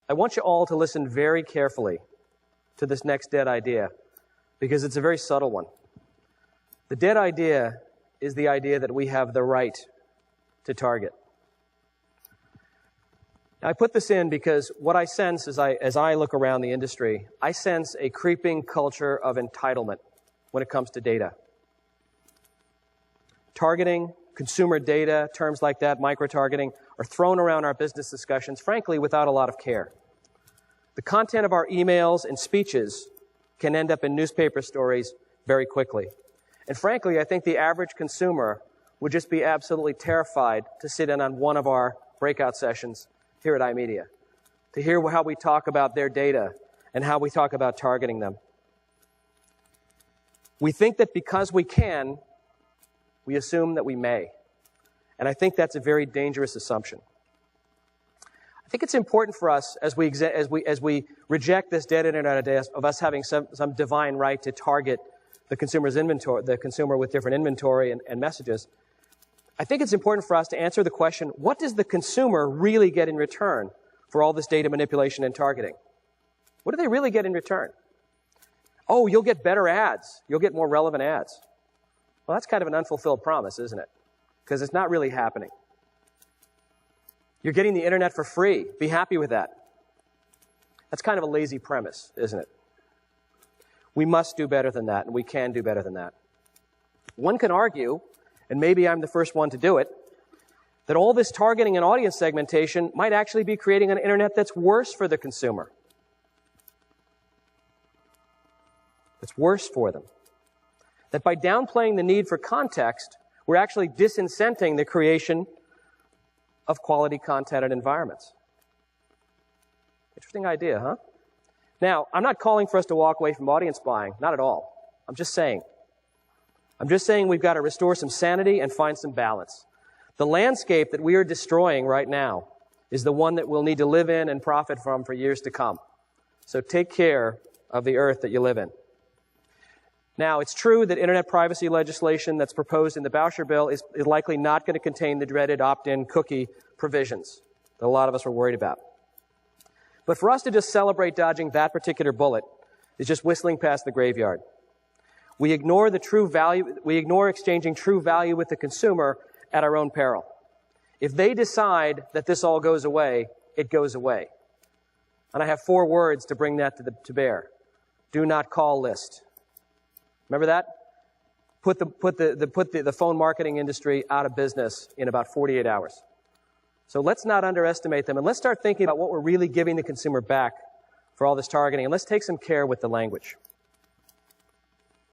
I want you all to listen very carefully to this next dead idea, because it's a very subtle one. The dead idea is the idea that we have the right to target. Now, I put this in because what I sense as I look around the industry, I sense a creeping culture of entitlement when it comes to data. Targeting, consumer data, terms like that, micro-targeting, are thrown around our business discussions, frankly, without a lot of care. The content of our emails and speeches can end up in newspaper stories very quickly. And frankly, I think the average consumer would just be absolutely terrified to sit in on one of our breakout sessions here at iMedia, to hear how we talk about their data and how we talk about targeting them. We think that because we can, we assume that we may. And I think that's a very dangerous assumption. I think it's important for us, as we reject this dead internet idea of us having some divine right to target the consumer's inventory, the consumer with different inventory and messages. I think it's important for us to answer the question, what does the consumer really get in return for all this data manipulation and targeting? What do they really get in return? Oh, you'll get better ads. You'll get more relevant ads. Well, that's kind of an unfulfilled promise, isn't it? Because it's not really happening. You're getting the internet for free. Be happy with that. That's kind of a lazy premise, isn't it? We must do better than that, and we can do better than that. One can argue, and maybe I'm the first one to do it, that all this targeting and audience segmentation might actually be creating an internet that's worse for the consumer. It's worse for them. That by downplaying the need for context, we're actually disincenting the creation of quality content and environments. Interesting idea, huh? Now, I'm not calling for us to walk away from audience buying. Not at all. I'm just saying we've got to restore some sanity and find some balance. The landscape that we are destroying right now is the one that we'll need to live in and profit from for years to come. So take care of the earth that you live in. Now, it's true that internet privacy legislation that's proposed in the Boucher bill is likely not going to contain the dreaded opt-in cookie provisions that a lot of us were worried about. But for us to just celebrate dodging that particular bullet is just whistling past the graveyard. We ignore exchanging true value with the consumer at our own peril. If they decide that this all goes away, it goes away. And I have 4 words to bring that to bear. Do not call list. Remember that? Put the phone marketing industry out of business in about 48 hours. So let's not underestimate them, and let's start thinking about what we're really giving the consumer back for all this targeting, and let's take some care with the language.